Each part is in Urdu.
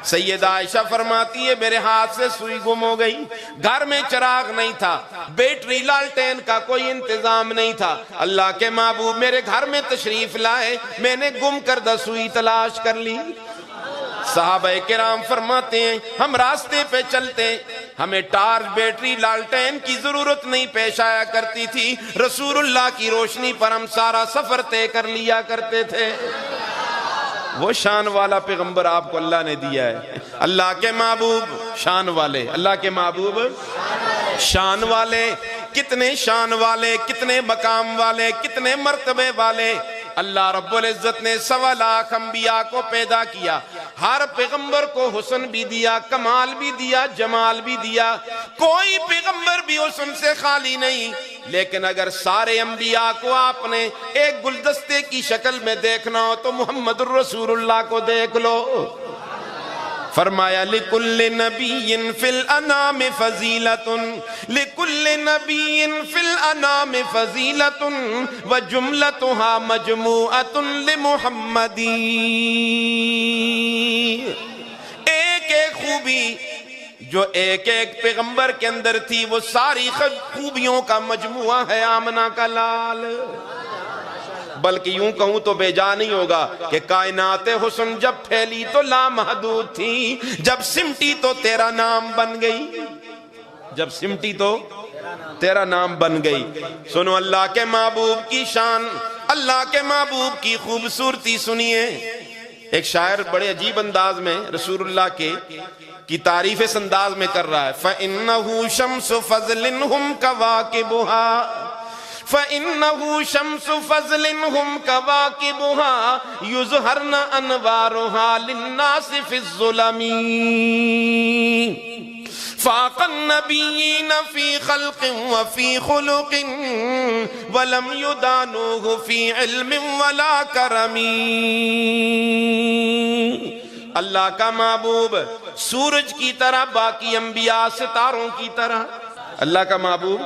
سیدہ عائشہ فرماتی ہے میرے ہاتھ سے سوئی گم ہو گئی، گھر میں چراغ نہیں تھا، بیٹری لالٹین کا کوئی انتظام نہیں تھا، اللہ کے محبوب میرے گھر میں تشریف لائے، میں نے گم کردہ سوئی تلاش کر لی۔ صحابہ کرام فرماتے ہیں ہم راستے پہ چلتے، ہمیں ٹارچ بیٹری لالٹین کی ضرورت نہیں پیش آیا کرتی تھی، رسول اللہ کی روشنی پر ہم سارا سفر طے کر لیا کرتے تھے۔ وہ شان والا پیغمبر آپ کو اللہ نے دیا ہے، اللہ کے محبوب شان والے، اللہ کے محبوب شان والے، کتنے شان والے، کتنے مقام والے، کتنے مرتبے والے۔ اللہ رب العزت نے 1.25 لاکھ انبیاء کو پیدا کیا، ہر پیغمبر کو حسن بھی دیا، کمال بھی دیا، جمال بھی دیا، کوئی پیغمبر بھی حسن سے خالی نہیں، لیکن اگر سارے انبیاء کو آپ نے ایک گلدستے کی شکل میں دیکھنا ہو تو محمد الرسول اللہ کو دیکھ لو۔ فرمایا لِكُلِّ نَبِيٍّ فِي الْأَنَامِ فَضِيلَةٌ لِكُلِّ نَبِيٍّ فِي الْأَنَامِ فَضِيلَةٌ وَجُمْلَتُهَا مَجْمُوعَةٌ لِمُحَمَّدٍ۔ ایک ایک خوبی جو ایک ایک پیغمبر کے اندر تھی وہ ساری خوبیوں کا مجموعہ ہے آمنہ کا لال۔ بلکہ یوں کہوں تو بے جا نہیں ہوگا کہ کائنات حسن جب پھیلی تو لامحدود تھی، جب سمٹی تو تیرا نام بن گئی، جب سمٹی تو تیرا نام بن گئی۔ سنو اللہ کے محبوب کی شان، اللہ کے محبوب کی خوبصورتی سنیے۔ ایک شاعر بڑے عجیب انداز میں رسول اللہ کی تعریف اس انداز میں کر رہا ہے، فَإِنَّهُ شَمْسُ فَضْلٍ هُمْ كَوَاكِبُهَا فَإِنَّهُ شَمْسُ فَضْلٍ هُمْ كَوَاكِبُهَا يُظْهَرْنَ أَنْوَارُهَا لِلنَّاسِ فِي الظُّلَمِ فَاقَ النَّبِيِّينَ فِي خَلْقٍ وَفِي خُلُقٍ وَلَمْ يُدَانُوهُ فِي عِلْمٍ وَلَا كَرَمٍ۔ اللہ کا محبوب سورج کی طرح، باقی انبیاء ستاروں کی طرح، اللہ کا محبوب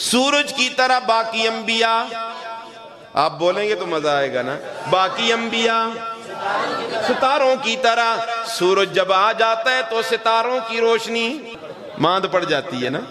سورج کی طرح، باقی انبیاء، آپ بولیں گے تو مزہ آئے گا نا، باقی انبیاء ستاروں کی طرح۔ سورج جب آ جاتا ہے تو ستاروں کی روشنی ماند پڑ جاتی ہے نا۔